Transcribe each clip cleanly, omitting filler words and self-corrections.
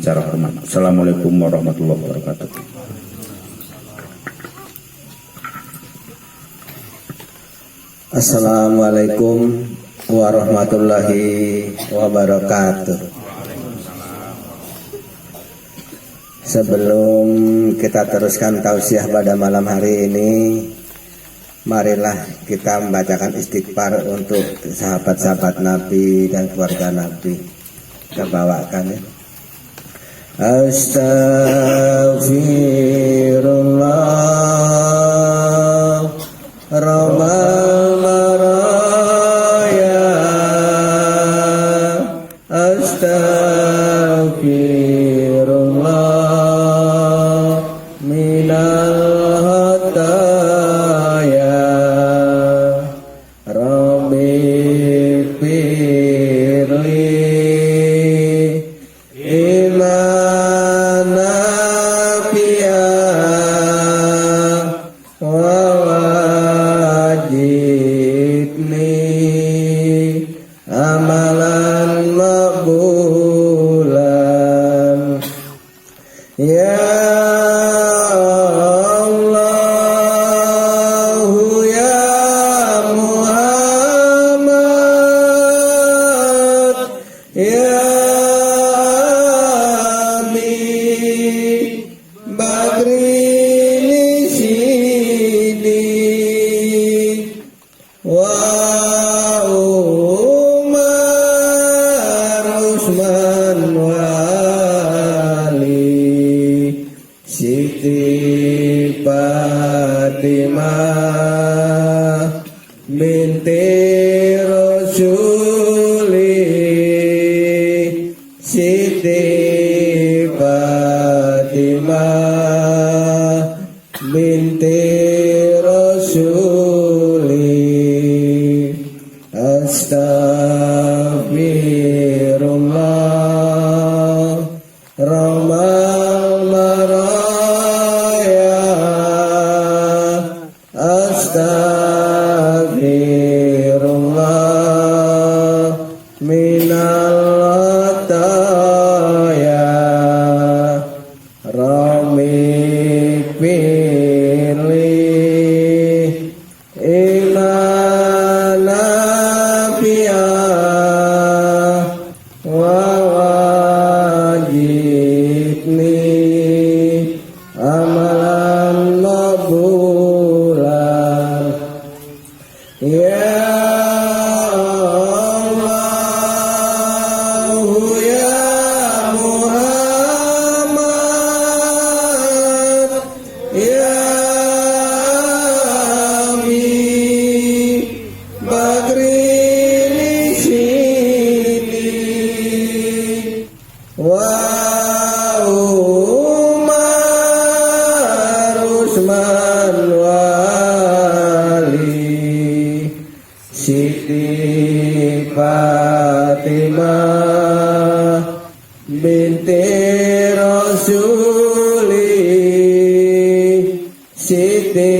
secara hormat. Assalamualaikum warahmatullahi wabarakatuh. Assalamualaikum warahmatullahi wabarakatuh. Sebelum kita teruskan tausiah pada malam hari ini, marilah kita membacakan istighfar untuk sahabat-sahabat Nabi dan keluarga Nabi. Kita bawakan ya. Astaghfirullah Rabbal maraya, astaghfirullah minal hataya, Rabbi firli imana fiya wa wajibni amalan maqbulan ya Allah ya Muhammad ya Abi Bakri sini wa Umar Usman wali Siti Fatimah binti Rasuli, Siti Fatimah binti Rasuli. Astaghfirullah Rabbal maraya, astaghfirullah minal hataya, Rabbi firli imana fiya wa wajibni amalan maqbulan ya Allah ya Muhammad ya Abi Bakri sini wa Umar Usman wali Siti Fatimah binti Rasuli, Siti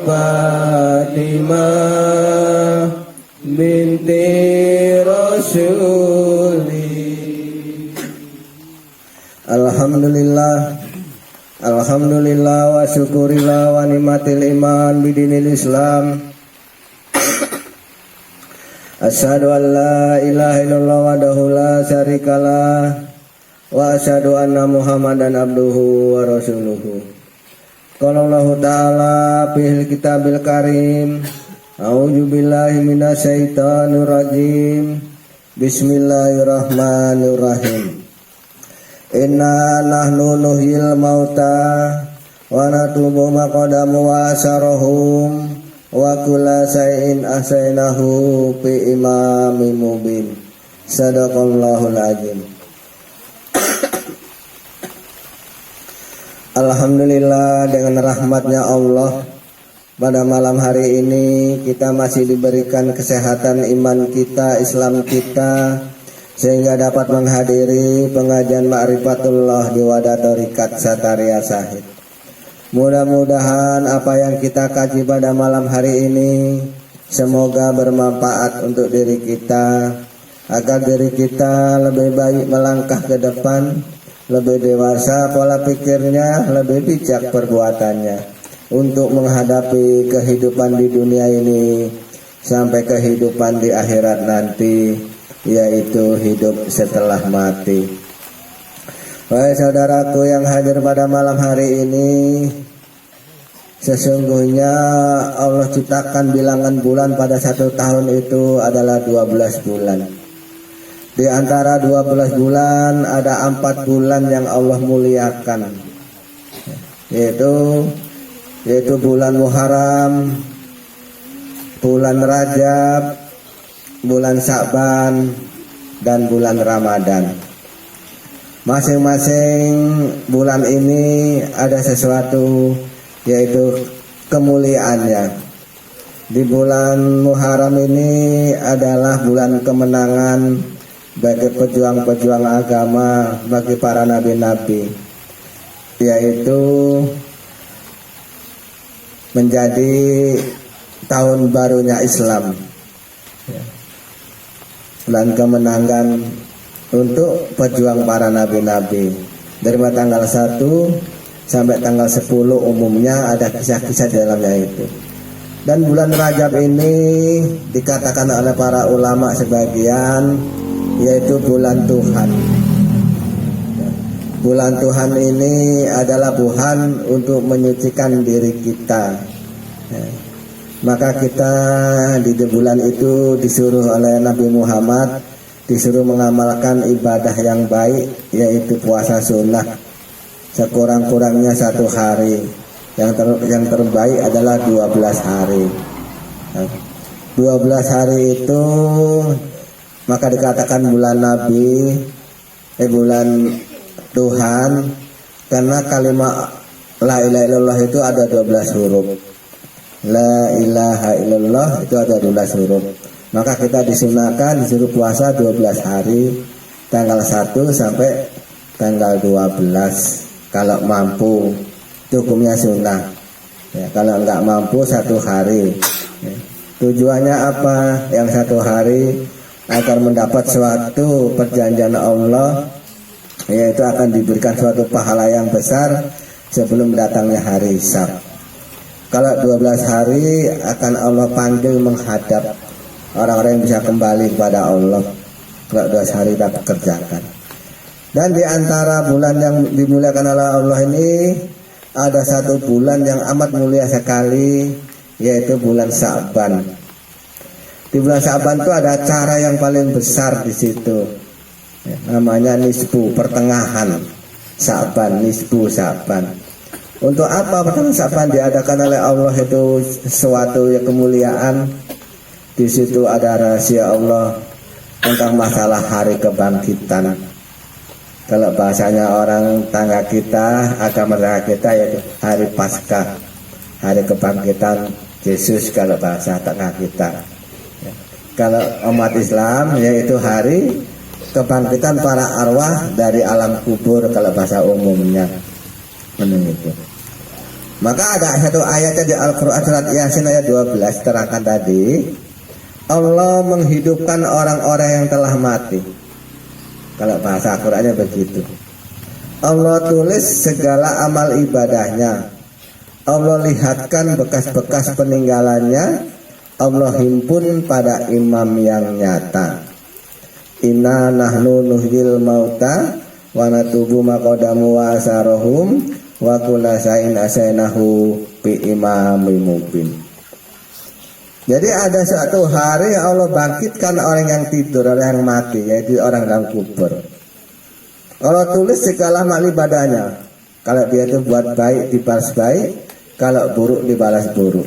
Fatimah binti Rasuli. Alhamdulillah wa syukurillah wa nimatil iman bidinil Islam. Asyhadu an la ilaha illallah wahdahu la syarikalah wa asyhadu anna Muhammadan abduhu wa rasuluhu. Qala Allah ta'ala fil kitabil karim, a'udzu billahi minasyaitonir rajim. Bismillahirrahmanirrahim. Inna nahnu nuhyil mauta wa natubu ma qadamu wa asarahum wa kulla syai'in ahsaynahu fi imamin mubin. Sadaqallahul azim. Alhamdulillah, dengan rahmatnya Allah pada malam hari ini kita masih diberikan kesehatan iman kita, Islam kita, sehingga dapat menghadiri pengajian Ma'rifatullah di Wadah Thariqat Sataria Syahid. Mudah-mudahan apa yang kita kaji pada malam hari ini semoga bermanfaat untuk diri kita, agar diri kita lebih baik melangkah ke depan lebih dewasa pola pikirnya, lebih bijak perbuatannya untuk menghadapi kehidupan di dunia ini sampai kehidupan di akhirat nanti, yaitu hidup setelah mati. Wahai saudaraku yang hadir pada malam hari ini, sesungguhnya Allah ciptakan bilangan bulan pada 1 tahun itu adalah 12 bulan. Di antara 12 bulan ada 4 bulan yang Allah muliakan, yaitu bulan Muharram, bulan Rajab, bulan Sya'ban, dan bulan Ramadan. Masing-masing bulan ini ada sesuatu, yaitu kemuliaannya. Di bulan Muharram ini adalah bulan kemenangan bagi pejuang-pejuang agama, bagi para nabi-nabi, yaitu menjadi tahun barunya Islam, bulan kemenangan untuk pejuang para nabi-nabi. Dari tanggal 1 sampai tanggal 10 umumnya ada kisah-kisah di dalamnya itu. Dan bulan Rajab ini dikatakan oleh para ulama sebagian yaitu bulan Tuhan. Bulan Tuhan ini adalah bulan untuk menyucikan diri kita. Maka kita di bulan itu disuruh oleh Nabi Muhammad, disuruh mengamalkan ibadah yang baik, yaitu puasa sunnah sekurang-kurangnya 1 hari. Yang terbaik adalah 12 hari. 12 hari itu maka dikatakan bulan Nabi, bulan Tuhan, karena kalimat la ilaha illallah itu ada 12 huruf. La ilaha illallah itu ada 12 huruf. Maka kita disunahkan disuruh puasa 12 hari, tanggal 1 sampai tanggal 12 kalau mampu. Hukumnya sunnah. Kalau enggak mampu 1 hari. Tujuannya apa? Yang 1 hari agar mendapat suatu perjanjian Allah, yaitu akan diberikan suatu pahala yang besar sebelum datangnya hari hisab. Kalau 12 hari akan Allah panggil menghadap orang-orang yang bisa kembali kepada Allah. Kalau 12 hari kita kerjakan. Dan di antara bulan yang dimuliakan oleh Allah ini ada 1 bulan yang amat mulia sekali, yaitu bulan Sya'ban. Di bulan Sya'ban itu ada acara yang paling besar di situ, namanya nisbu, pertengahan Sya'ban, nisbu Sya'ban. Untuk apa pertengahan Sya'ban diadakan oleh Allah itu sesuatu yang kemuliaan. Di situ ada rahasia Allah tentang masalah hari kebangkitan. Kalau bahasanya orang tangga kita, agama tangga kita, yaitu hari Paskah, hari kebangkitan Yesus kalau bahasa tengah kita. Kalau umat Islam yaitu hari kebangkitan para arwah dari alam kubur kalau bahasa umumnya. Itu. Maka ada 1 ayatnya di Al-Quran surat Yasin ayat 12 terangkan tadi, Allah menghidupkan orang-orang yang telah mati. Kalau bahasa Al-Qurannya begitu. Allah tulis segala amal ibadahnya. Allah lihatkan bekas-bekas peninggalannya. Allah himpun pada imam yang nyata. Inna nahnu nuhyil mauta wa natubu maqadamu wa asarahum wa kulla sa'in asainahu bi imamim mubin. Jadi ada suatu hari Allah bangkitkan orang yang tidur, orang yang mati, yaitu orang dalam kubur. Allah tulis segala amal ibadahnya. Kalau dia itu buat baik dibalas baik, kalau buruk dibalas buruk.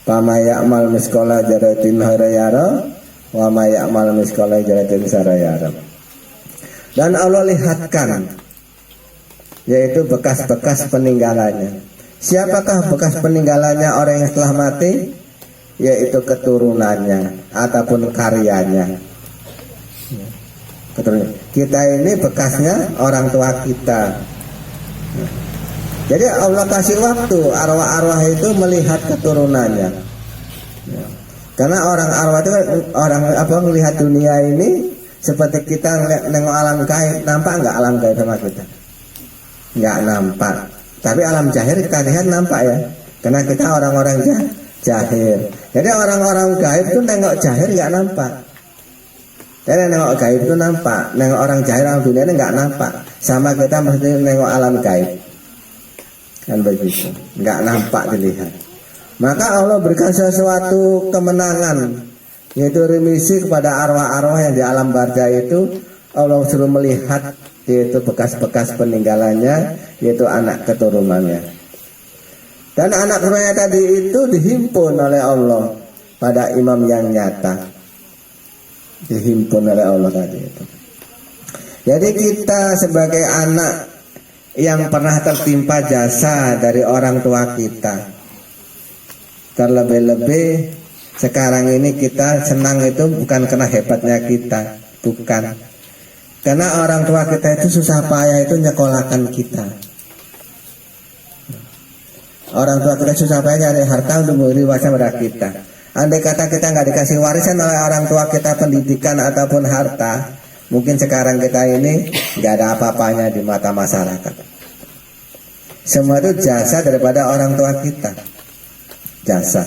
Fama ya'mal miskola jaratin harayara wa ma ya'mal miskola jaratin sarayara. Dan Allah lihatkan, yaitu bekas-bekas peninggalannya. Siapakah bekas peninggalannya orang yang telah mati? Yaitu keturunannya ataupun karyanya. Kita ini bekasnya orang tua kita. Jadi Allah kasih waktu arwah-arwah itu melihat keturunannya. Karena orang arwah itu orang melihat dunia ini seperti kita nengok alam gaib, nampak nggak alam gaib sama kita? Nggak nampak. Tapi alam jahir kita lihat nampak ya, karena kita orang-orang jahir. Jadi orang-orang gaib itu nengok jahir nggak nampak. Jadi nengok gaib itu nampak, nengok orang jahir alam dunia ini nggak nampak. Sama kita mesti nengok alam gaib, kan begitu, nggak nampak dilihat. Maka Allah berikan sesuatu kemenangan, yaitu remisi kepada arwah-arwah yang di alam barzah itu. Allah suruh melihat yaitu bekas-bekas peninggalannya, yaitu anak keturunannya. Dan anak keturunannya tadi itu dihimpun oleh Allah pada imam yang nyata. Dihimpun oleh Allah tadi itu. Jadi kita sebagai anak yang pernah tertimpa jasa dari orang tua kita, terlebih-lebih sekarang ini kita senang itu bukan karena hebatnya kita, bukan. Karena orang tua kita itu susah payah itu nyekolahkan kita. Orang tua kita susah payah nyari harta untuk memberi warisan pada kita. Andai kata kita nggak dikasih warisan oleh orang tua kita, pendidikan ataupun harta, mungkin sekarang kita ini nggak ada apa-apanya di mata masyarakat. Semua itu jasa daripada orang tua kita. Jasa.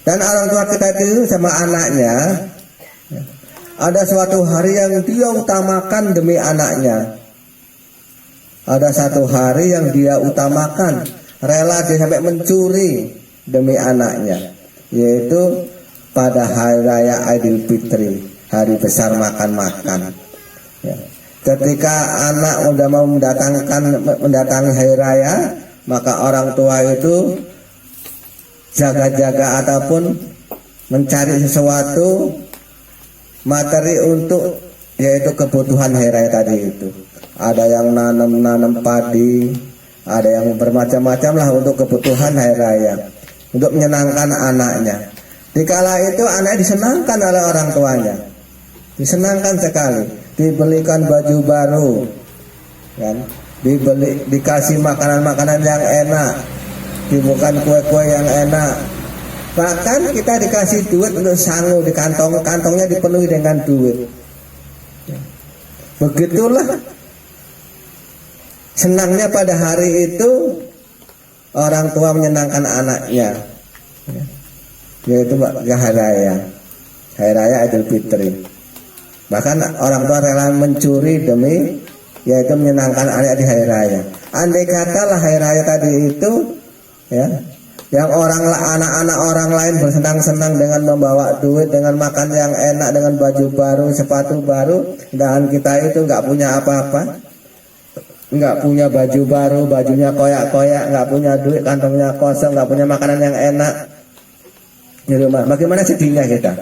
Dan orang tua kita itu sama anaknya, ada suatu hari yang dia utamakan demi anaknya. Ada satu hari yang dia utamakan, rela dia sampai mencuri demi anaknya, yaitu pada hari raya Idul Fitri, hari besar makan-makan. Ya. Ketika anak udah mau mendatangi hari raya, maka orang tua itu jaga-jaga ataupun mencari sesuatu materi untuk yaitu kebutuhan hari raya tadi itu. Ada yang nanam padi, ada yang bermacam-macam lah untuk kebutuhan hari raya, untuk menyenangkan anaknya. Dikala itu anak disenangkan oleh orang tuanya, disenangkan sekali, dibelikan baju baru, kan? Dikasih makanan-makanan yang enak, dibukan kue-kue yang enak. Bahkan kita dikasih duit untuk sangu di kantongnya dipenuhi dengan duit. Begitulah senangnya pada hari itu orang tua menyenangkan anaknya, yaitu hari raya Idul Fitri. Bahkan orang tua rela mencuri demi yaitu menyenangkan anak di hari raya. Andai katalah hari raya tadi itu ya, yang anak-anak orang lain bersenang-senang dengan membawa duit, dengan makan yang enak, dengan baju baru, sepatu baru, dan kita itu nggak punya apa-apa, nggak punya baju baru, bajunya koyak-koyak, nggak punya duit, kantongnya kosong, nggak punya makanan yang enak di rumah. Bagaimana sedihnya kita?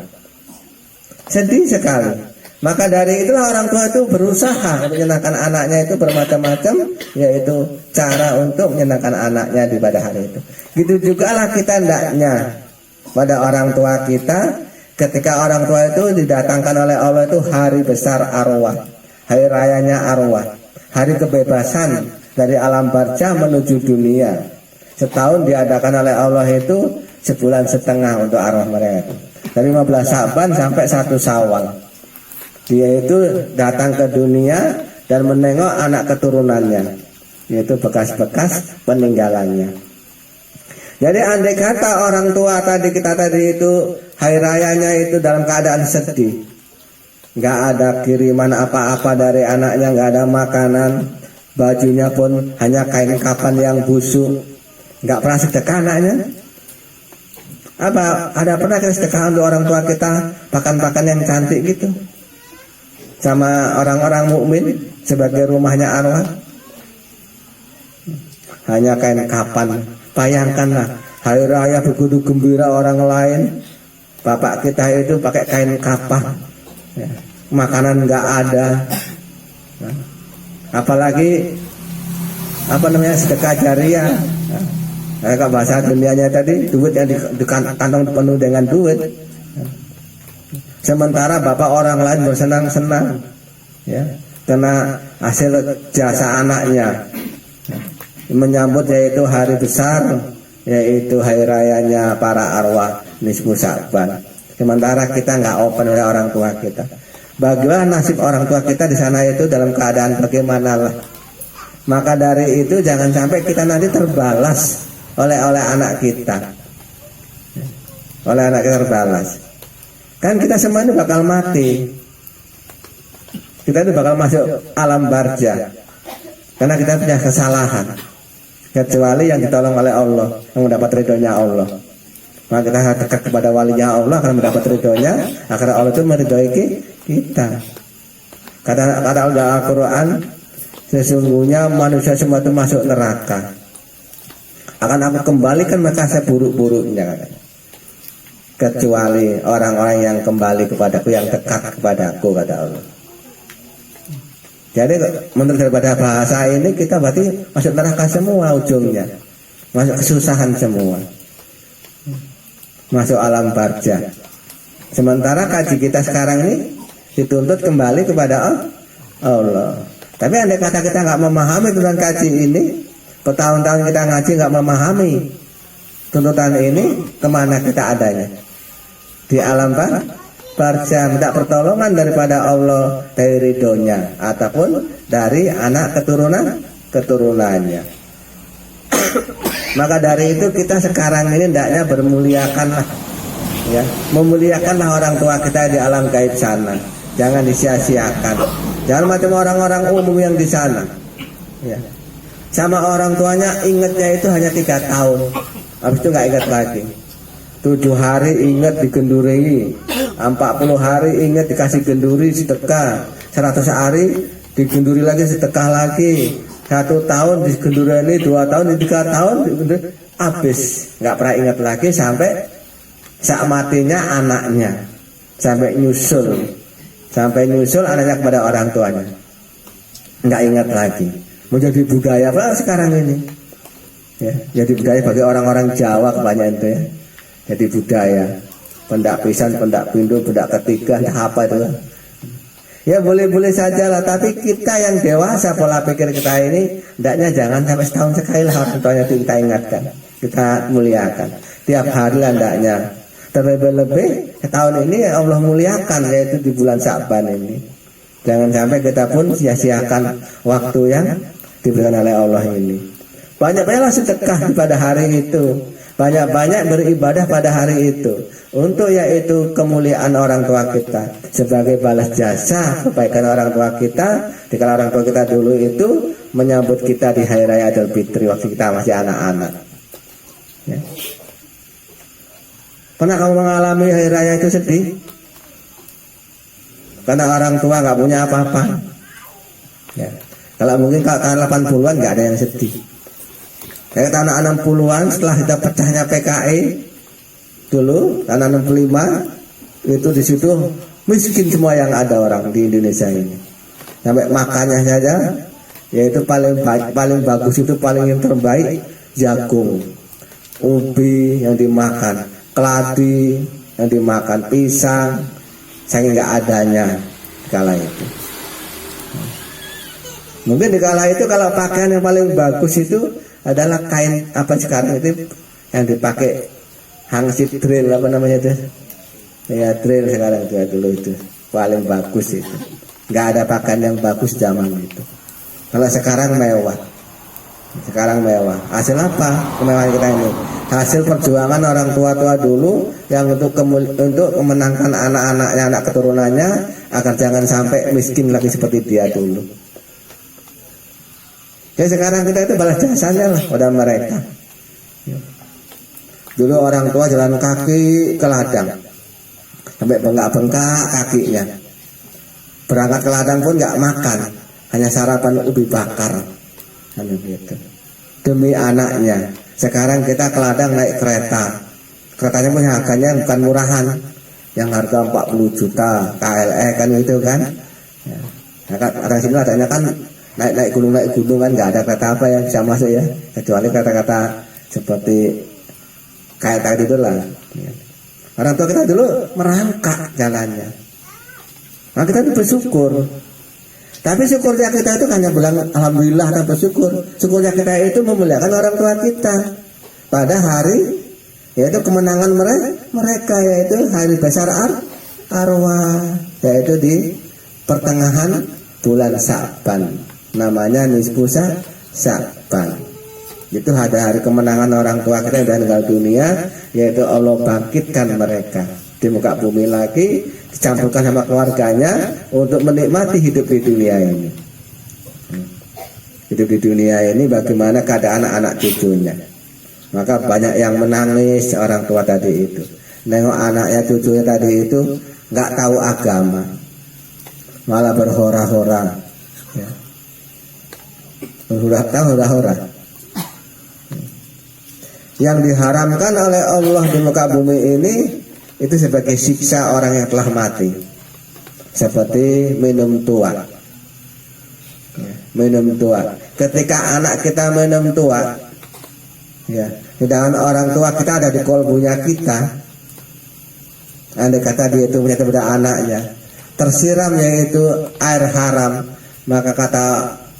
Sedih sekali. Maka dari itulah orang tua itu berusaha untuk menyenangkan anaknya itu bermacam-macam, yaitu cara untuk menyenangkan anaknya di pada hari itu. Gitu juga lah kita hendaknya pada orang tua kita, ketika orang tua itu didatangkan oleh Allah itu hari besar arwah, hari rayanya arwah, hari kebebasan dari alam barzah menuju dunia. Setahun diadakan oleh Allah itu sebulan setengah untuk arwah mereka itu. Dari 15 Sa'ban sampai 1 Syawal. Dia itu datang ke dunia dan menengok anak keturunannya, yaitu bekas-bekas peninggalannya. Jadi andai kata orang tua kita tadi itu hari rayanya itu dalam keadaan sedih, nggak ada kiriman apa-apa dari anaknya, nggak ada makanan, bajunya pun hanya kain kapan yang busuk, nggak pernah sedekah anaknya. Apa ada pernah kita sedekah untuk orang tua kita pakan-pakan yang cantik gitu sama orang-orang mukmin sebagai rumahnya arwah? Hanya kain kapan. Bayangkanlah hari raya begitu gembira orang lain, bapak kita itu pakai kain kapan, ya. Makanan nggak ada, nah, apalagi sedekah jariah. Kalau bahasa dunianya tadi duit yang di kantong penuh dengan duit. Sementara bapak orang lain bersenang-senang, ya, karena hasil jasa anaknya, menyambut yaitu hari besar, yaitu hari rayanya para arwah nisfu Sa'ban. Sementara kita nggak open oleh orang tua kita. Bagaimana nasib orang tua kita di sana itu dalam keadaan bagaimanalah. Maka dari itu jangan sampai kita nanti terbalas oleh anak kita. Oleh anak kita terbalas. Kan kita semua ini bakal mati. Kita itu bakal masuk alam barza. Karena kita punya kesalahan. Kecuali yang ditolong oleh Allah, yang mendapat ridhonya Allah. Maka kita harus dekat kepada walinya Allah akan mendapat ridhonya. Agar Allah itu meridhoi kita. Kata Allah Al-Quran, sesungguhnya manusia semua itu masuk neraka. Akan aku kembalikan mereka seburuk-buruknya. Kecuali orang-orang yang kembali kepadaku, yang dekat kepadaku, kata Allah. Jadi menurut daripada bahasa ini kita berarti masuk neraka semua ujungnya, masuk kesusahan semua, masuk alam barza. Sementara kaji kita sekarang ini dituntut kembali kepada Allah. Tapi andai kata kita nggak memahami tentang kaji ini, bertahun-tahun kita ngaji nggak memahami tuntutan ini, kemana kita adanya? Di alam barza, minta pertolongan daripada Allah dari ridhonya ataupun dari anak keturunannya. Maka dari itu kita sekarang ini hendaknya bermuliakanlah, ya, memuliakanlah orang tua kita di alam gaib sana. Jangan disia-siakan. Jangan macam orang-orang umum yang di sana, ya. Sama orang tuanya ingatnya itu hanya 3 tahun, habis itu nggak ingat lagi. 7 hari ingat digenduri, 40 hari ingat dikasih genduri sedekah, 100 hari digenduri lagi sedekah lagi, 1 tahun digenduri ini, 2 tahun, 3 tahun habis, nggak pernah ingat lagi sampai saat matinya anaknya, sampai nyusul anaknya kepada orang tuanya, nggak ingat lagi. Menjadi budaya apa sekarang ini? Ya, jadi budaya bagi orang-orang Jawa kebanyakan itu ya. Jadi budaya pendak pisan, pendak pindu, pendak ketiga, apa itu? Ya boleh-boleh saja lah. Tapi kita yang dewasa pola pikir kita ini, hendaknya jangan sampai setahun sekali lah orang tuanya itu kita ingatkan, kita muliakan. Tiap hari lah hendaknya. Terlebih-lebih tahun ini Allah muliakan, yaitu di bulan Sya'ban ini. Jangan sampai kita pun sia-siakan waktu yang diberikan oleh Allah ini. Banyak-banyaklah sedekah pada hari itu. Banyak-banyak beribadah pada hari itu, untuk yaitu kemuliaan orang tua kita, sebagai balas jasa kebaikan orang tua kita. Dikala orang tua kita dulu itu menyambut kita di hari raya Idul Fitri waktu kita masih anak-anak, ya. Pernah kamu mengalami hari raya itu sedih? Karena orang tua nggak punya apa-apa, ya. Kalau mungkin tahun 80-an nggak ada yang sedih. Kayak tahun 60-an setelah kita pecahnya PKI dulu, tahun 65 itu di situ miskin semua yang ada orang di Indonesia ini. Sampai makannya saja, yaitu paling bagus itu paling yang terbaik jagung, ubi yang dimakan, keladi yang dimakan, pisang, saking nggak adanya kala itu. Mungkin di kala itu kalau pakaian yang paling bagus itu adalah kain apa sekarang itu yang dipakai hangsit drill apa namanya itu, ya drill sekarang itu, dulu itu paling bagus itu. Nggak ada pakaian yang bagus zaman itu. Kalau sekarang mewah, hasil apa kemewahan kita ini? Hasil perjuangan orang tua-tua dulu yang untuk memenangkan anak-anaknya, anak keturunannya, agar jangan sampai miskin lagi seperti dia dulu. Ya sekarang kita itu balas jasanya lah pada mereka. Dulu orang tua jalan kaki ke ladang, sampai bengkak-bengkak kakinya. Berangkat ke ladang pun nggak makan, hanya sarapan ubi bakar, gitu. Demi anaknya. Sekarang kita ke ladang naik kereta, keretanya punya harganya bukan murahan, yang harga 40 juta KLE kan itu kan. Ya. Nah, orang sini adanya kan naik gunung kan, nggak ada kereta apa yang bisa masuk ya, kecuali kata-kata seperti kayak tadi itu lah. Orang tua kita dulu merangkak jalannya, nah kita itu bersyukur. Tapi syukurnya kita itu hanya bilang alhamdulillah dan bersyukur. Syukurnya kita itu memuliakan orang tua kita pada hari yaitu kemenangan mereka, yaitu hari besar arwah, yaitu di pertengahan bulan Sya'ban, namanya nisfu Sya'ban. Itu ada hari kemenangan orang tua kita yang sudah meninggal dunia, yaitu Allah bangkitkan mereka di muka bumi lagi, dicampurkan sama keluarganya untuk menikmati hidup di dunia ini. Hidup di dunia ini bagaimana keadaan anak-anak cucunya. Maka banyak yang menangis orang tua tadi itu, nengok anaknya cucunya tadi itu nggak tahu agama, malah berhora-hora, ya. Berhora-hora. Yang diharamkan oleh Allah di muka bumi ini itu sebagai siksa orang yang telah mati, seperti minum tua. Minum tua. Ketika anak kita minum tua, ya, sedangkan orang tua kita ada di kolbunya kita, andai kata dia itu punya kepada anaknya, tersiram yaitu air haram, maka kata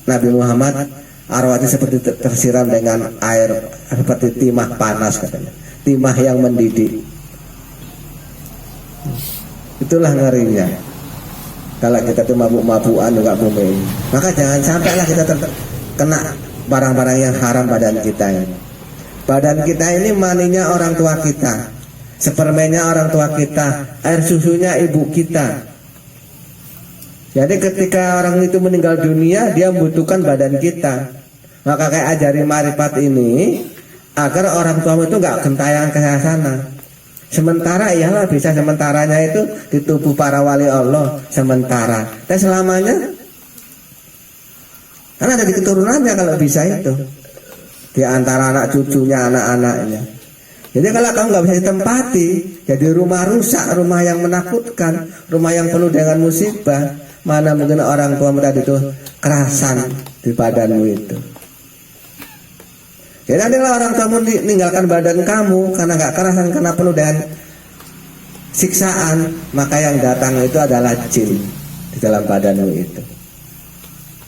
Nabi Muhammad, arwahnya seperti tersiram dengan air seperti timah panas, katanya, timah yang mendidih. Itulah ngerinya kalau kita tuh mabuk-mabukan juga bumi. Maka jangan sampailah kita terkena barang-barang yang haram badan kita ini. Badan kita ini maninya orang tua kita, spermanya orang tua kita, air susunya ibu kita. Jadi ketika orang itu meninggal dunia, dia membutuhkan badan kita. Maka kayak ajari marifat ini agar orang tua itu nggak gentayangan ke sana. Sementara iyalah bisa sementaranya itu di tubuh para wali Allah sementara. Dan selamanya, karena ada di keturunannya kalau bisa itu, di antara anak cucunya, anak-anaknya. Jadi kalau kamu nggak bisa ditempati, jadi rumah rusak, rumah yang menakutkan, rumah yang penuh dengan musibah. Mana mungkin orang tua tadi itu kerasan di badanmu itu. Jadi adalah orang kamu meninggalkan badan kamu karena nggak kerasan, karena penuh dengan siksaan, maka yang datang itu adalah jin di dalam badanmu itu.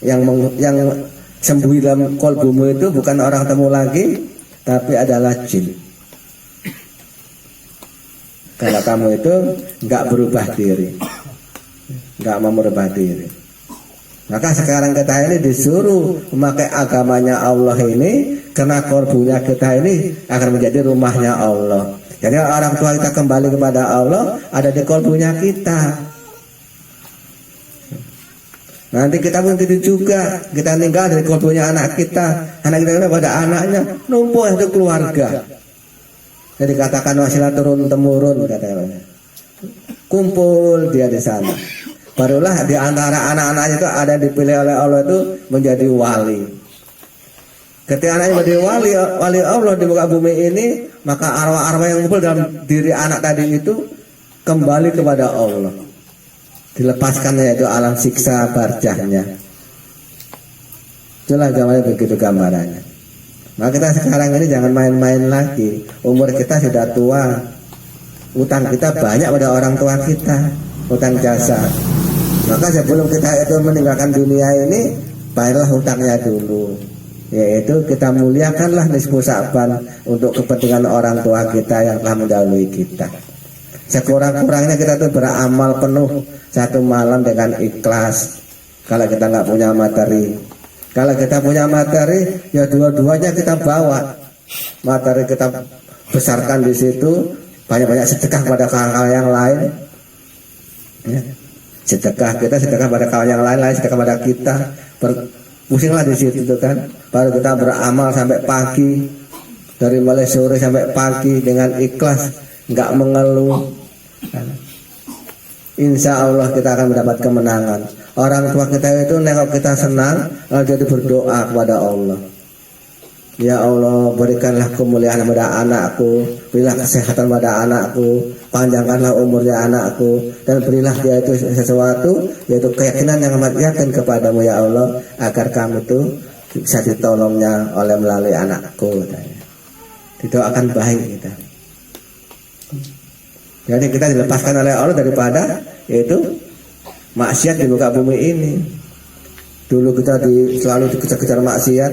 Yang sembuh dalam kolbumu itu bukan orang temu lagi, tapi adalah jin. Kalau kamu itu nggak berubah diri, nggak mau merubah diri. Maka sekarang kita ini disuruh memakai agamanya Allah ini, karena kolbunya kita ini akan menjadi rumahnya Allah. Jadi orang tua kita kembali kepada Allah ada di kolbunya kita. Nanti kita pun tidur juga, kita meninggal dari kolbunya anak kita. Anak kita pada anaknya numpuk untuk keluarga. Jadi katakan wasilah turun temurun, katanya. Kumpul dia di sana. Barulah di antara anak-anaknya itu ada dipilih oleh Allah itu menjadi wali. Ketika anaknya menjadi wali Allah di muka bumi ini, maka arwah-arwah yang ngumpul dalam diri anak tadi itu kembali kepada Allah. Dilepaskannya yaitu alam siksa barjahnya. Itulah gambarnya, begitu gambarannya. Maka kita sekarang ini jangan main-main lagi. Umur kita sudah tua, utang kita banyak pada orang tua kita, utang jasa. Maka sebelum kita itu meninggalkan dunia ini, bayarlah hutangnya dulu, yaitu kita muliakanlah nisfu Sya'ban untuk kepentingan orang tua kita yang telah mendahului kita. Sekurang-kurangnya kita tuh beramal penuh satu malam dengan ikhlas. Kalau kita nggak punya materi, kalau kita punya materi, ya dua-duanya kita bawa. Materi kita besarkan di situ, banyak-banyak sedekah pada hal-hal yang lain. Ya. Sedekah pada kawan yang lain, sedekah pada kita. Pusinglah di situ tuh kan. Baru kita beramal sampai pagi, dari mulai sore sampai pagi dengan ikhlas, nggak mengeluh. Insya Allah kita akan mendapat kemenangan. Orang tua kita itu nengok kita senang, lalu jadi berdoa kepada Allah. Ya Allah, berikanlah kemuliaan pada anakku, berilah kesehatan pada anakku, panjangkanlah umurnya anakku, dan berilah dia itu sesuatu, yaitu keyakinan yang amat yakin kepadamu ya Allah, agar kamu itu bisa ditolongnya oleh melalui anakku. Didoakan baik kita. Jadi kita dilepaskan oleh Allah daripada yaitu maksiat di muka bumi ini. Dulu kita selalu dikejar-kejar maksiat,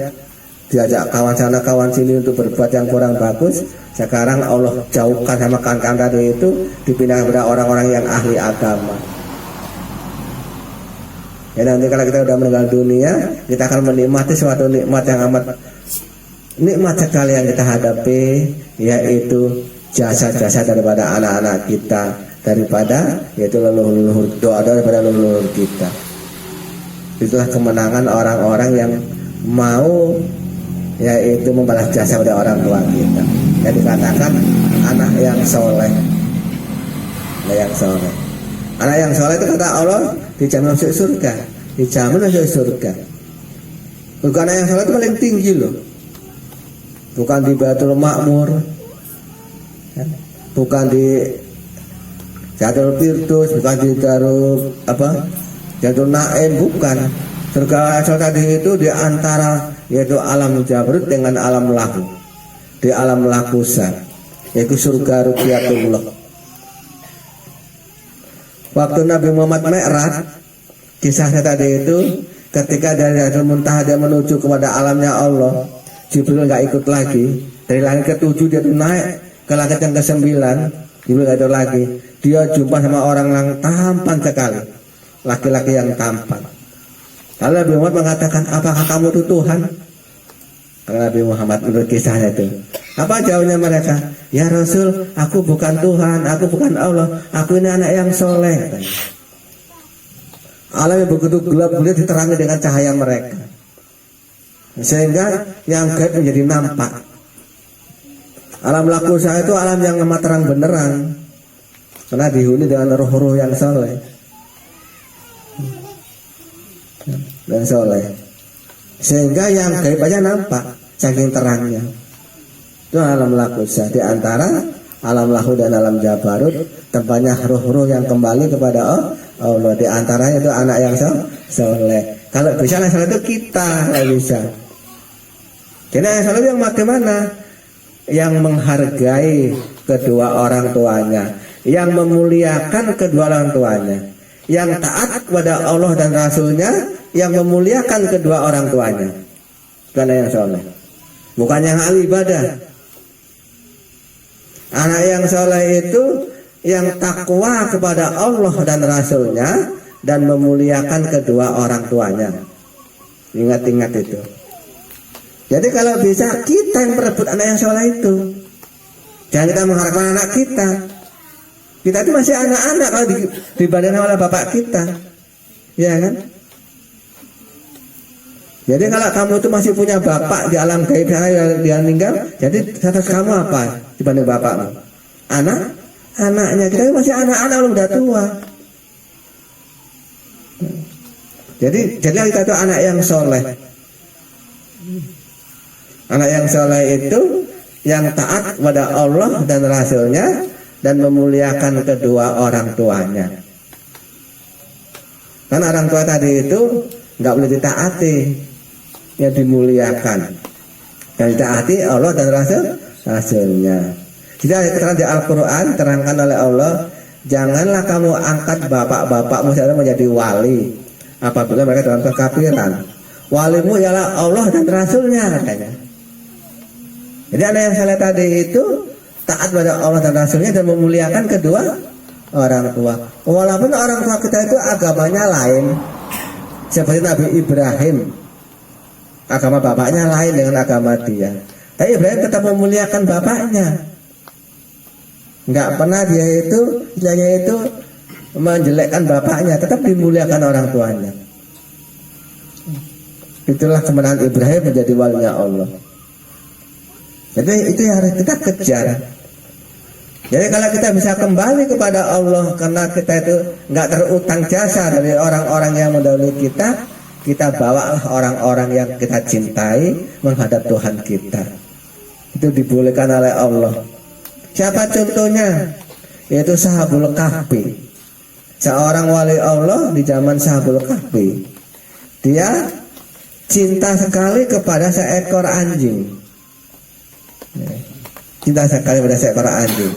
diajak kawan sana kawan sini untuk berbuat yang kurang bagus. Sekarang Allah jauhkan sama kawan-kawan tadi itu, dipindahkan kepada orang-orang yang ahli agama. Ya nanti kalau kita udah meninggal dunia, kita akan menikmati suatu nikmat yang amat nikmat sekali yang kita hadapi, yaitu jasa-jasa daripada anak-anak kita, daripada yaitu leluhur doa daripada leluhur kita. Itulah kemenangan orang-orang yang mau yaitu membalas jasa pada orang tua kita. Yang dikatakan anak yang soleh. Anak yang soleh. Anak yang soleh itu kata Allah dijamin masuk surga, dijamin masuk surga. Bukan anak yang soleh itu paling tinggi loh. Bukan di Baitul Ma'mur, bukan di Jannah Firdaus, bukan di Darul Jantul Naim, bukan. Surga asal tadi itu di antara yaitu alam Jabarut dengan alam lahu. Di alam lakusa, yaitu surga Ruqyatullah. Waktu Nabi Muhammad Mi'raj, kisahnya tadi itu ketika dari Sidratul Muntaha dia menuju kepada alamnya Allah, Jibril nggak ikut lagi. Dari langit ke-7 dia tuh naik ke langit yang ke-9, Jibril nggak ikut lagi. Dia jumpa sama orang yang tampan sekali, laki-laki yang tampan. Lalu Nabi Muhammad mengatakan, apakah kamu itu Tuhan? Nabi Muhammad menurut kisahnya itu, apa jawabnya mereka? Ya Rasul, aku bukan Tuhan, aku bukan Allah, aku ini anak yang soleh. Alam yang begitu gelap gulita diterangi dengan cahaya mereka, sehingga yang gaib menjadi nampak. Alam lakusa itu alam yang amat terang benerang, karena dihuni dengan roh-roh yang soleh dan soleh, sehingga yang gaib aja nampak saking terangnya. Itu alam lakusa. Di antara alam lahu dan alam Jabarut, tempatnya roh-roh yang kembali kepada Allah. Di antaranya itu anak yang soleh. Kalau bisa anak soleh itu kita nggak bisa. Jadi anak soleh yang bagaimana? Yang menghargai kedua orang tuanya, yang memuliakan kedua orang tuanya, yang taat kepada Allah dan Rasulnya, yang memuliakan kedua orang tuanya. Bukan yang soleh, bukan yang ahli ibadah. Anak yang soleh itu yang takwa kepada Allah dan Rasulnya dan memuliakan kedua orang tuanya. Ingat-ingat itu. Jadi kalau bisa kita yang merebut anak yang soleh itu. Jangan kita mengharapkan anak kita. Kita itu masih anak-anak kalau dibandingkan oleh bapak kita, ya kan? Jadi kalau kamu itu masih punya bapak di alam gaib dia meninggal, jadi status kamu apa dibanding bapakmu? Anaknya kita masih anak-anak, belum udah tua. Jadi kita itu anak yang soleh. Anak yang soleh itu yang taat kepada Allah dan Rasulnya dan memuliakan kedua orang tuanya. Karena orang tua tadi itu nggak boleh ditaati, yang dimuliakan dan ditaati Allah dan Rasulnya. Jadi terang di Al-Quran terangkan oleh Allah, janganlah kamu angkat bapak-bapakmu menjadi wali apabila mereka dalam kekafiran. Walimu ialah Allah dan Rasulnya, katanya. Jadi anak yang saleh tadi itu taat pada Allah dan Rasulnya dan memuliakan kedua orang tua. Walaupun orang tua kita itu agamanya lain, seperti Nabi Ibrahim, agama bapaknya lain dengan agama dia. Tapi Ibrahim tetap memuliakan bapaknya. Nggak pernah dia itu menjelekkan bapaknya, tetap dimuliakan orang tuanya. Itulah kemenangan Ibrahim menjadi walinya Allah. Jadi itu yang harus kita kejar. Jadi kalau kita bisa kembali kepada Allah karena kita itu nggak terutang jasa dari orang-orang yang mendahului kita, kita bawa orang-orang yang kita cintai menghadap Tuhan kita. Itu dibolehkan oleh Allah. Siapa contohnya? Yaitu Sahabul Kahfi. Seorang wali Allah di zaman Sahabul Kahfi. Dia cinta sekali kepada seekor anjing. Cinta sekali pada seekor anjing.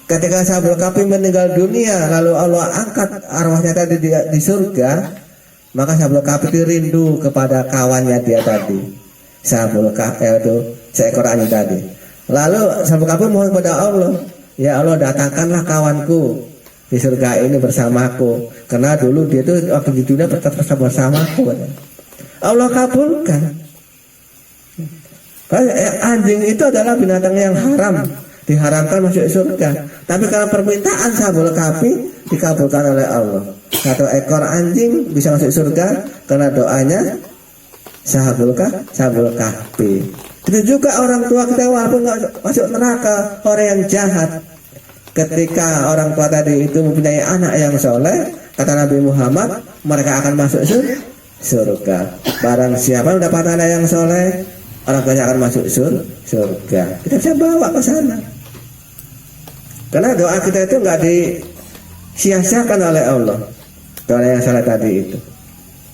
Ketika Sahabul Kahfi meninggal dunia, lalu Allah angkat arwahnya tadi di surga, maka Sahabul Kahfi rindu kepada kawannya dia tadi. Sahabul Kahfi itu seekor anjing tadi. Lalu Sahabul Kahfi mohon kepada Allah, ya Allah datangkanlah kawanku. di surga ini bersamaku. Karena dulu dia itu waktu di dunia tetap bersamaku. Allah kabulkan. Anjing itu adalah binatang yang haram, diharamkan masuk surga. Tapi kalau permintaan sahabul kahfi dikabulkan oleh Allah. Satu ekor anjing bisa masuk surga karena doanya sahabul kahfi. Itu juga orang tua kita walaupun nggak masuk neraka, orang yang jahat. Ketika orang tua tadi itu mempunyai anak yang soleh, kata Nabi Muhammad, mereka akan masuk surga. Barang siapa yang dapat anak yang soleh, orang tuanya akan masuk surga. Kita bisa bawa ke sana. Karena doa kita itu nggak disia-siakan oleh Allah. Doa yang soleh tadi itu,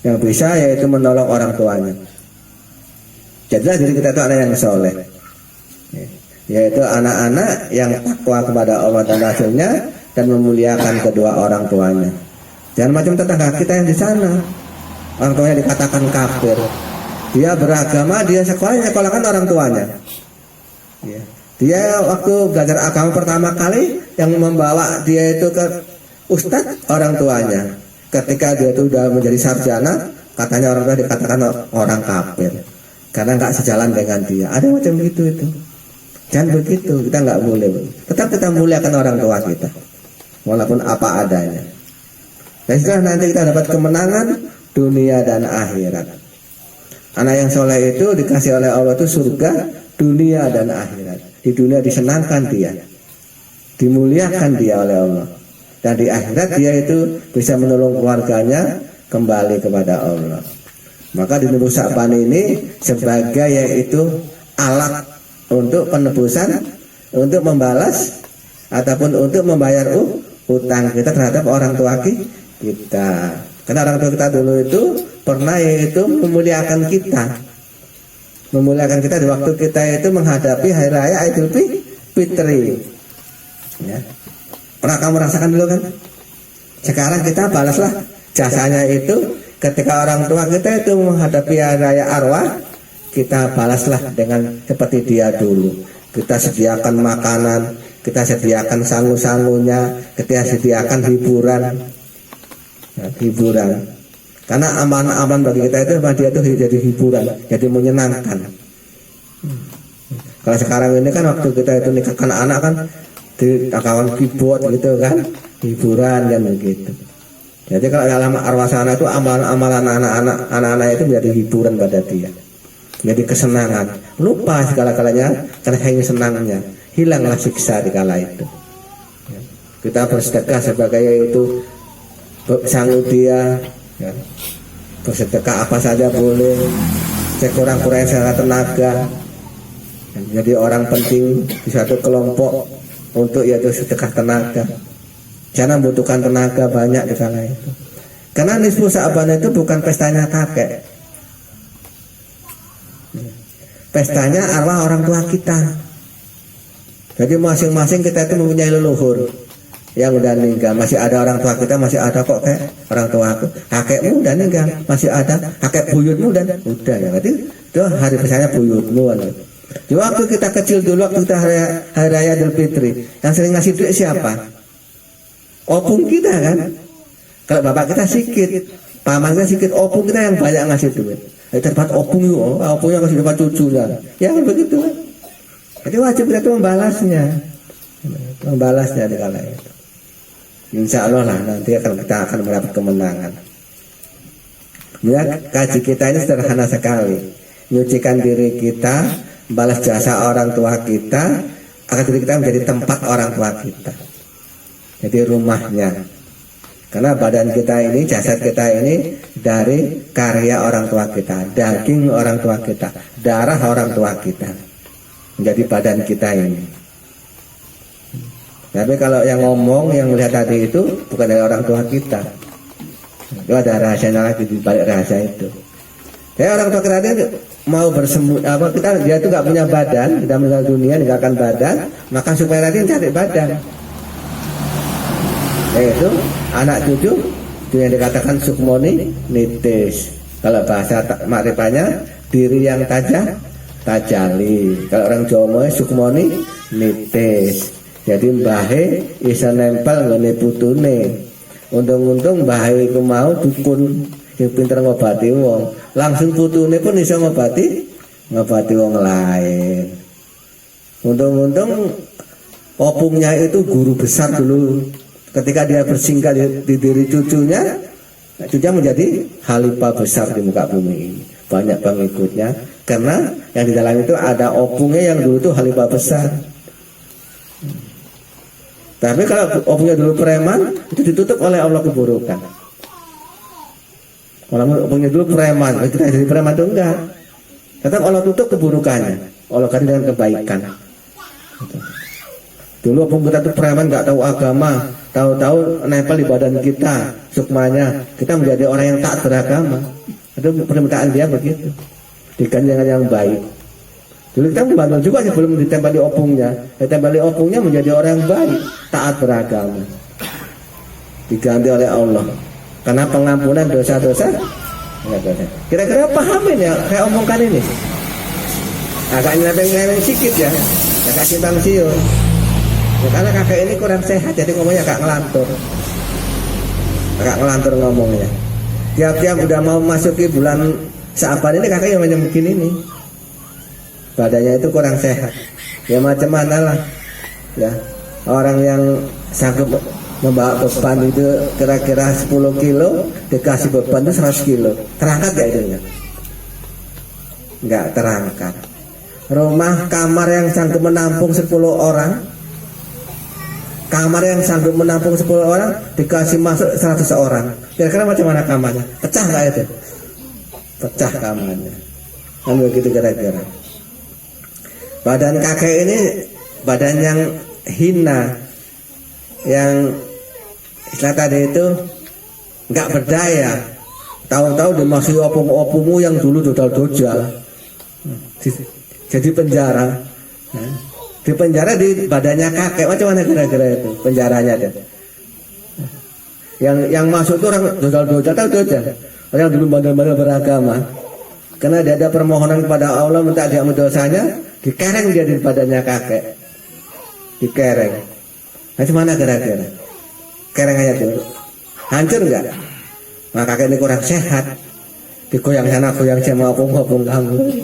yang bisa yaitu menolong orang tuanya. Jadilah diri kita itu anak yang soleh, yaitu anak-anak yang takwa kepada Allah dan Rasulnya dan memuliakan kedua orang tuanya. Jangan macam tetangga kita yang di sana, orang tuanya dikatakan kafir. Dia beragama, dia sekolahkan orang tuanya. Dia waktu belajar agama pertama kali yang membawa dia itu ke ustadz orang tuanya. Ketika dia itu sudah menjadi sarjana, katanya orang tua dikatakan orang kafir karena nggak sejalan dengan dia. Ada macam gitu itu. Jangan begitu, kita nggak boleh. Tetap kita muliakan orang tua kita, walaupun apa adanya. Dan setelah nanti kita dapat kemenangan dunia dan akhirat. Anak yang soleh itu dikasih oleh Allah itu surga, dunia dan akhirat. Di dunia disenangkan dia, dimuliakan dia oleh Allah, dan di akhirat dia itu bisa menolong keluarganya kembali kepada Allah. Maka di Nubus Sya'ban ini sebagai yaitu alat untuk penebusan, untuk membalas ataupun untuk membayar utang kita terhadap orang tua kita. Karena orang tua kita dulu itu pernah yaitu memuliakan kita di waktu kita itu menghadapi hari raya Idul Fitri. Ya. Pernah kamu rasakan dulu kan? Sekarang kita balaslah jasanya itu ketika orang tua kita itu menghadapi hari raya arwah, kita balaslah dengan seperti dia dulu. Kita sediakan makanan, kita sediakan sangu-sangunya, kita sediakan hiburan. Karena aman-aman bagi kita itu dia itu jadi hiburan, jadi menyenangkan. Kalau sekarang ini kan waktu kita itu nikahkan anak kan di kawan keyboard gitu kan, hiburan kan begitu. Jadi kalau dalam arwah sana itu amalan anak-anak itu menjadi hiburan pada dia, jadi kesenangan, lupa segala-galanya karena hanya senangnya, hilanglah siksa di kala itu. Kita bersedekah sebagai itu sanggup dia, ya. Bersedekah apa saja boleh, sekurang-kurangnya secara tenaga. Jadi orang penting di suatu kelompok untuk yaitu sedekah tenaga. Jangan membutuhkan tenaga banyak di kala itu. Karena nisfu Sya'ban itu bukan pestanya kakek, pestanya arwah orang tua kita. Jadi masing-masing kita itu mempunyai leluhur yang udah meninggal. Masih ada orang tua kita, masih ada kok kayak orang tua aku. Kakekmu udah meninggal, masih ada. Kakek buyutmu udah ya. Berarti itu hari besarnya buyutmu. Di waktu kita kecil dulu, waktu kita hari raya Idul Fitri, yang sering ngasih duit siapa? Opung kita kan. Kalau bapak kita sikit, paman kita sikit, opung kita yang banyak ngasih duit. Terdapat opung yuk, opungnya ngasih dapat cucunya. Ya begitu. Jadi wajib kita membalasnya di kala itu. Insya Allah lah nanti kita akan mendapat kemenangan. Ya, kaji kita ini sederhana sekali. Menyucikan diri kita, balas jasa orang tua kita, agar diri kita menjadi tempat orang tua kita. Jadi rumahnya. Karena badan kita ini, jasad kita ini dari karya orang tua kita, daging orang tua kita, darah orang tua kita, menjadi badan kita ini. Tapi kalau yang ngomong, yang melihat tadi itu bukan dari orang tua kita. Itu ada rahasianya lagi di balik rahasia itu. Jadi orang tua kita itu mau bersembunyi, dia itu nggak punya badan, kita meninggal dunia meninggalkan badan, maka supaya nanti cari badan. Yaitu anak cucu itu yang dikatakan sukmoni nitis. Kalau bahasa makrifahnya diri yang tajali. Kalau orang Jawa sukmoni nitis. Jadi mbahe isa nempel nggone putune. Untung-untung mbahe iku mau dukun sing pinter ngobati wong. Langsung putune pun iso ngobati wong lain. Untung-untung opungnya itu guru besar dulu. Ketika dia bersingkat di diri cucunya menjadi khalifah besar di muka bumi ini. Banyak pengikutnya karena yang di dalam itu ada opungnya yang dulu itu khalifah besar. Tapi kalau opungnya dulu preman, itu ditutup oleh Allah keburukan. Kalau opungnya dulu preman, kita jadi preman itu enggak. Tetap Allah tutup keburukannya, Allah ganti dengan kebaikan. Dulu opung kita itu preman, nggak tahu agama, tahu-tahu nempel di badan kita, sukmanya, kita menjadi orang yang taat beragama. Itu permintaan dia begitu, diganti dengan yang baik. Dulu kita membantu juga sebelum ditempeli opungnya. Ditempeli opungnya menjadi orang baik, taat beragama. Diganti oleh Allah. Karena pengampunan dosa-dosa. Kira-kira pahamin ya, kayak omongkan ini. Agak nyelempeng-nyelempeng sedikit ya. Agak simpang siur. Ya, karena kakek ini kurang sehat, jadi ngomongnya agak ngelantur. Agak ngelantur ngomongnya. Tiap-tiap udah mau masuki bulan Sa'ban ini kakek yang macam begini nih. Badannya itu kurang sehat. Ya macam mana lah. Ya, orang yang sanggup membawa beban itu kira-kira 10 kilo, dikasih beban itu 100 kilo. Terangkat gak itu ya? Enggak terangkat. Rumah kamar yang sanggup menampung 10 orang, kamar yang sanggup menampung 10 orang dikasih masuk 100 orang. Kira-kira macam mana kamarnya? Pecah gak itu? Pecah kamarnya. Kan begitu kira-kira. Badan kakek ini badan yang hina, yang istilah tadi itu nggak berdaya. Tahu-tahu dimasuki opung-opungmu yang dulu dodal-dodal, jadi penjara. Di penjara di badannya kakek, macam mana kira-kira itu penjaranya deh. Yang masuk itu orang dodal-dodal, tahu dodal, orang dulu bandel-bandel beragama. Karena dia ada permohonan kepada Allah minta dia dosanya, dikereng dia di badannya kakek, dikereng. Macam mana kira-kira? Kerengannya dulu hancur nggak? Nah kakek ini kurang sehat, digoyang sana goyang sama opung-opung kamu.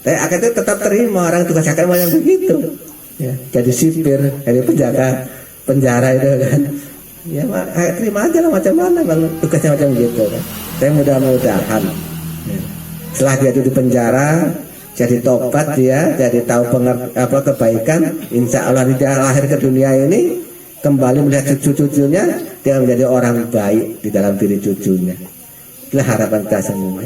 Tapi kakek itu tetap terima, orang tugas kakek yang begitu. Ya, jadi sipir, jadi penjaga penjara itu kan. Ya kayak terima aja lah macam mana bang, tugasnya macam gitu kan. Tapi mudah-mudahan setelah dia itu di penjara, jadi tobat dia, jadi tahu kebaikan, insya Allah dia lahir ke dunia ini, kembali melihat cucu-cucunya, dia menjadi orang baik di dalam diri cucunya. Itulah harapan kita semua.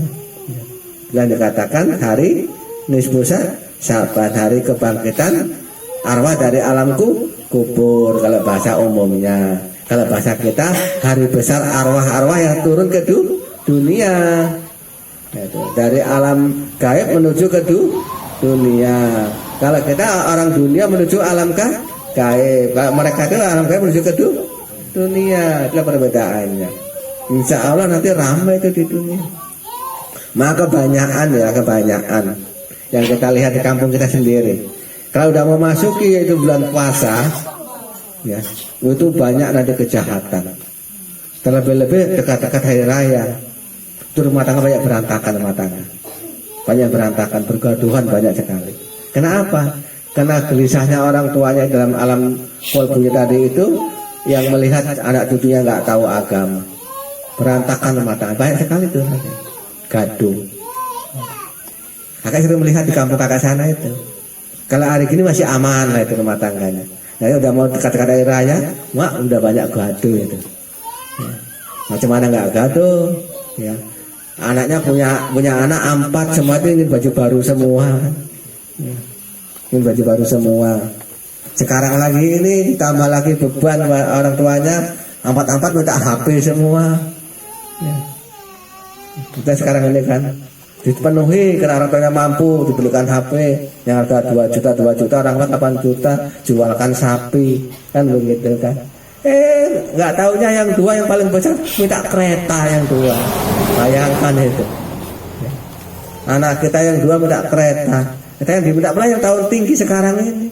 Dan dikatakan hari Nisbusa Sa'ban, hari kebangkitan arwah dari alamku kubur kalau bahasa umumnya. Kalau bahasa kita hari besar arwah-arwah yang turun ke dunia. Dari alam gaib menuju ke dunia. Kalau kita orang dunia menuju alam gaib. Kalau mereka itu alam gaib menuju ke dunia. Itulah perbedaannya. Insya Allah nanti ramai itu di dunia. Maka kebanyakan yang kita lihat di kampung kita sendiri. Kalau udah mau masuki yaitu bulan puasa, ya itu banyak nanti kejahatan. Terlebih-lebih dekat-dekat hari raya. Itu rumah tangga banyak berantakan, banyak berantakan, bergaduhan banyak sekali. Kenapa? Karena gelisahnya orang tuanya dalam alam kolbunya tadi itu, yang melihat anak cucunya nggak tahu agama, berantakan rumah tangga banyak sekali tuh, gaduh. Kakak sering melihat di kampung kakak sana itu. Kalau hari ini masih aman lah itu rumah tangganya. Nah, udah mau dekat-dekat hari raya, udah banyak gaduh itu. Ya. Macam mana nggak gaduh? Ya. Anaknya punya anak 4, semua itu ingin baju baru semua. Ya. Ingin baju baru semua. Sekarang lagi ini ditambah lagi beban orang tuanya, 4 minta HP semua. Ya. Kita sekarang ini kan dipenuhi karena orang tuanya mampu dibelikan HP yang harga 2 juta, orang 8 juta, jualkan sapi, kan begitu kan. Nggak taunya yang 2 yang paling besar minta kereta yang 2. Bayangkan itu. Anak kita yang 2 minta kereta. Kita yang diminta pula yang tahun tinggi sekarang ini.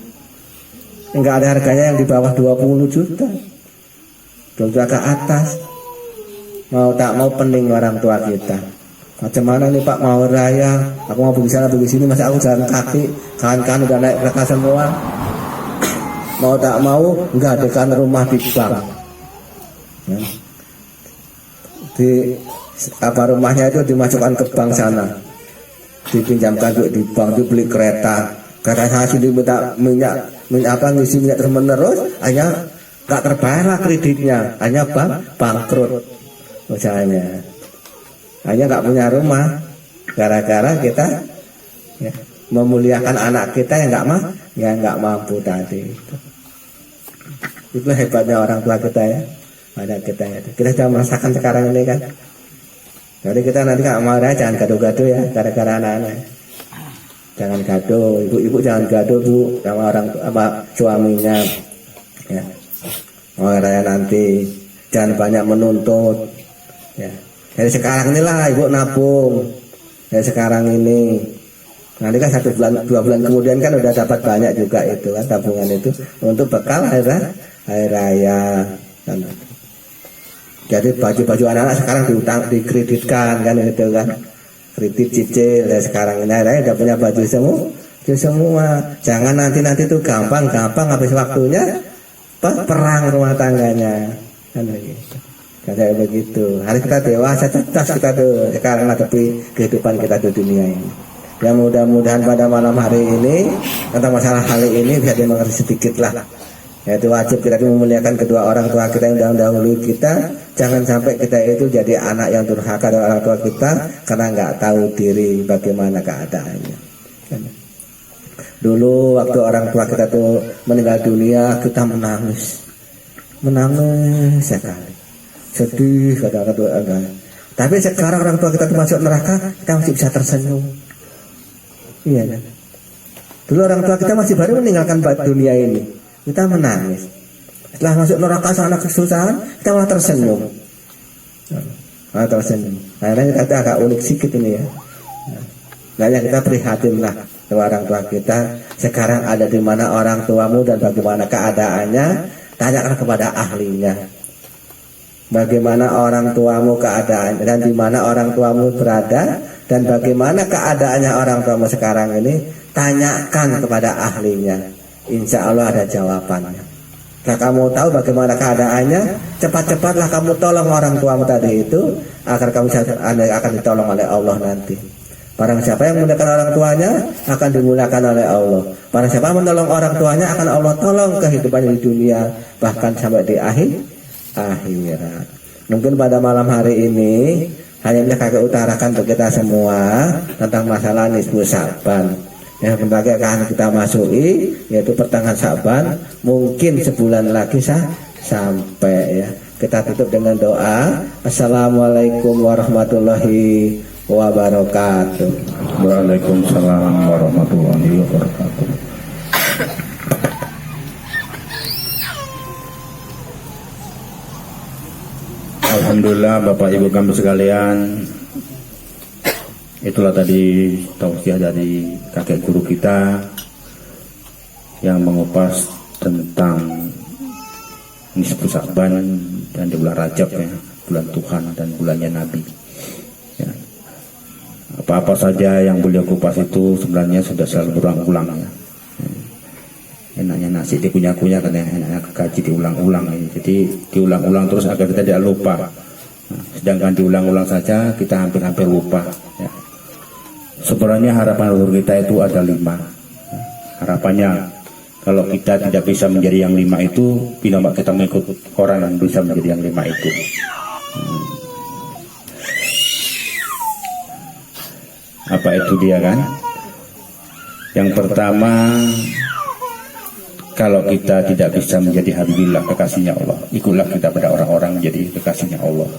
Enggak ada harganya yang di bawah 20 juta. 20 juta ke atas. Mau tak mau pening orang tua kita. Macam mana nih Pak, mau raya, aku mau pergi sana pergi sini, masa aku jalan kaki, kawan-kawan udah naik kereta semua. Mau tak mau menggadekan rumah di bank. Ya. Di apa rumahnya itu dimasukkan ke bank sana, dipinjamkan duit di bank, dibeli kereta. Karena saya sudah minta minyak apa ngisi minyak terus menerus, hanya gak terbayar kreditnya, hanya bangkrut usahanya. Hanya nggak punya rumah gara-gara kita ya, memuliakan anak kita yang nggak mampu tadi. Itu hebatnya orang tua kita ya, ada kita ya. Kita sudah merasakan sekarang ini kan. Jadi kita nanti nggak mau ya, jangan gaduh-gaduh ya gara-gara anak-anak. Jangan gaduh, ibu-ibu jangan gaduh bu sama orang apa suaminya. Ya. Mau raya nanti jangan banyak menuntut. Ya. Dari sekarang inilah ibu nabung. Dari sekarang ini. Nanti kan 1 bulan 2 bulan kemudian kan udah dapat banyak juga itu kan tabungan itu untuk bekal hari raya. Kan. Jadi baju-baju anak-anak sekarang dikreditkan kan itu kan. Kredit cicil dari sekarang ini hari raya udah punya baju semua. Jangan nanti tuh gampang habis waktunya perang rumah tangganya. Kan begitu. Kayak begitu. Hari kita dewasa, cerdas kita tuh sekarang menghadapi kehidupan kita di dunia ini. Ya mudah-mudahan pada malam hari ini tentang masalah hal ini bisa dimengerti sedikit lah. Yaitu wajib kita memuliakan kedua orang tua kita yang dahulu kita. Jangan sampai kita itu jadi anak yang durhaka dari orang tua kita karena nggak tahu diri bagaimana keadaannya. Dulu waktu orang tua kita tuh meninggal dunia kita menangis sekali. Sedih kata-kata. Tapi sekarang orang tua kita masuk neraka, kita masih bisa tersenyum. Iya kan? Dulu orang tua kita masih baru meninggalkan dunia ini, kita menangis. Setelah masuk neraka sana kesusahan, kita malah tersenyum. Akhirnya kita agak unik sedikit ini ya. Nah, kita prihatin lah orang tua kita. Sekarang ada di mana orang tuamu dan bagaimana keadaannya? Tanyakan kepada ahlinya. Bagaimana orang tuamu keadaan dan di mana orang tuamu berada dan bagaimana keadaannya orang tuamu sekarang ini, tanyakan kepada ahlinya. Insya Allah ada jawabannya. Kalau kamu tahu bagaimana keadaannya, cepat-cepatlah kamu tolong orang tuamu tadi itu agar kamu akan ditolong oleh Allah nanti. Barang siapa yang memuliakan orang tuanya akan dimuliakan oleh Allah. Barang siapa yang menolong orang tuanya akan Allah tolong kehidupannya di dunia bahkan sampai di akhirat. Mungkin pada malam hari ini hanya bisa kakek utarakan untuk kita semua tentang masalah nisfu Sa'ban. Yang sebentar akan kita masuki yaitu pertengahan Sa'ban. Mungkin sebulan lagi sampai ya. Kita tutup dengan doa. Assalamualaikum warahmatullahi wabarakatuh. Waalaikumsalam warahmatullahi wabarakatuh. Alhamdulillah Bapak Ibu kami sekalian, itulah tadi tausiah dari kakek guru kita yang mengupas tentang nisfu Sa'ban dan di bulan Rajab ya, bulan Tuhan dan bulannya Nabi ya. Apa-apa saja yang beliau kupas itu sebenarnya sudah selalu berulang-ulang ya. Enaknya nasi dikunyah-kunyah kan ya, enaknya kaji diulang-ulang ya. Jadi diulang-ulang terus agar kita tidak lupa. Nah, sedangkan diulang-ulang saja kita hampir-hampir lupa ya. Sebenarnya harapan leluhur kita itu ada 5 ya. Harapannya kalau kita tidak bisa menjadi yang 5 itu, bila kita mengikut orang yang bisa menjadi yang 5 itu. Apa itu dia kan? Yang pertama, kalau kita tidak bisa menjadi habibillah, kekasihnya Allah, ikutlah kita pada orang-orang menjadi kekasihnya Allah.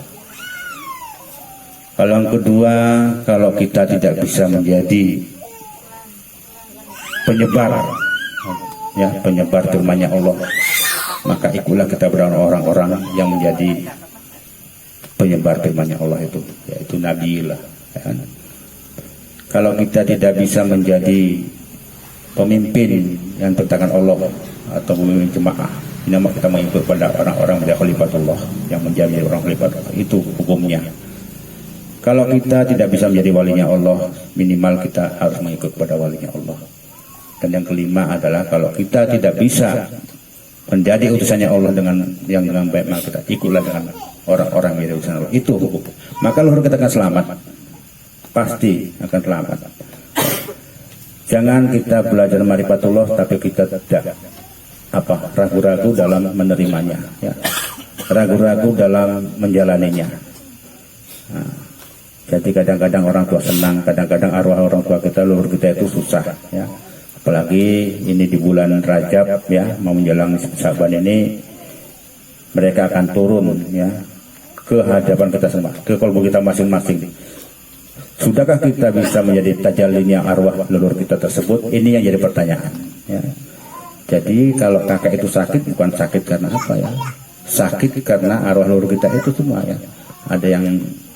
Kalau yang kedua, kalau kita tidak bisa menjadi penyebar ya, penyebar firman-Nya Allah, maka ikutlah kita pada orang-orang yang menjadi penyebar firman-Nya Allah itu, yaitu nabilah ya kan? Kalau kita tidak bisa menjadi pemimpin yang perintahkan Allah atau memimpin jemaah. Ini kita mengikut pada orang-orang menjadi khalifatullah, yang menjadi orang khalifat, itu hukumnya. Kalau kita tidak bisa menjadi walinya Allah, minimal kita harus mengikut pada walinya Allah. Dan yang kelima adalah kalau kita tidak bisa menjadi utusannya Allah dengan baik, maka kita ikutlah dengan orang-orang yang utusan Allah. Itu hukum. Maka luhur kita akan selamat, pasti akan selamat. Jangan kita belajar marifatullah tapi kita tidak ragu-ragu dalam menerimanya, ya. Ragu-ragu dalam menjalaninya. Nah, jadi kadang-kadang orang tua senang, kadang-kadang arwah orang tua kita, leluhur kita itu susah, ya. Apalagi ini di bulan Rajab, ya, mau menjelang Syaban ini, mereka akan turun, ya, ke hadapan kita semua, ke kolbu kita masing-masing. Sudahkah kita bisa menjadi tajallinya arwah leluhur kita tersebut? Ini yang jadi pertanyaan, ya. Jadi kalau kakek itu sakit, bukan sakit karena apa, ya, sakit karena arwah leluhur kita itu semua, ya. Ada yang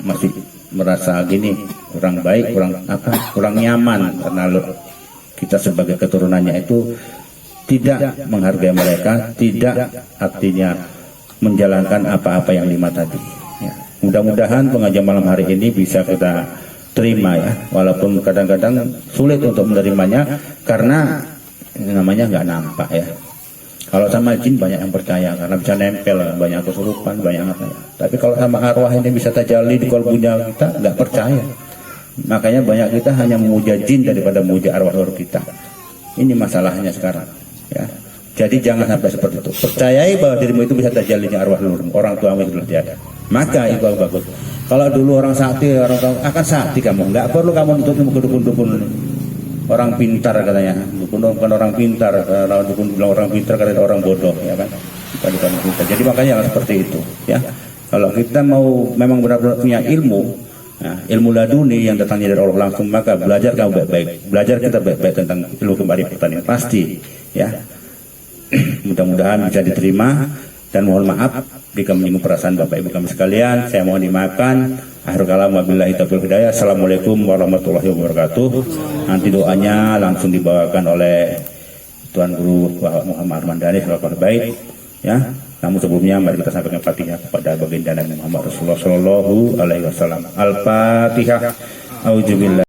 masih merasa gini, kurang baik, kurang nyaman karena kita sebagai keturunannya itu tidak menghargai mereka, tidak artinya menjalankan apa-apa yang lima tadi, ya. Mudah-mudahan pengajian malam hari ini bisa kita terima, ya, walaupun kadang-kadang sulit untuk menerimanya karena namanya nggak nampak, ya. Kalau sama jin banyak yang percaya karena bisa nempel, banyak kesurupan, banyak apa, ya. Tapi kalau sama arwah ini bisa tajalli di kolbunya kita, nggak percaya. Makanya banyak kita hanya memuja jin daripada memuja arwah leluhur kita. Ini masalahnya sekarang, ya. Jadi jangan sampai seperti itu. Percayai bahwa dirimu itu bisa tajallinya arwah leluhur, orang tuamu itu sudah tiada. Maka itu bagus. Kalau dulu orang sakti, orang tua akan sakti kamu, nggak perlu kamu untuk ke dukun-dukun. Orang pintar katanya, dukun bukan orang pintar, dukun bilang orang pintar karena orang bodoh, ya kan? Bukan pintar. Jadi makanya seperti itu, ya. Kalau kita mau memang benar-benar punya ilmu, nah, ilmu laduni yang datangnya dari Allah langsung, maka belajar kamu baik-baik, belajar kita baik-baik tentang ilmu kemarifatan ini pasti, ya. Mudah-mudahan bisa diterima. Dan mohon maaf jika menyinggung perasaan Bapak Ibu kami sekalian. Saya mohon dimaafkan. Akhirul kalam wabillahi taufiq hidayah. Assalamualaikum warahmatullahi wabarakatuh. Nanti doanya langsung dibawakan oleh Tuan Guru Muhammad Armandani selaku baik, ya. Namun sebelumnya mari kita sampaikan Fatihah kepada baginda Nabi Muhammad Rasulullah sallallahu alaihi wasallam. Al-Fatihah. Auzubillah.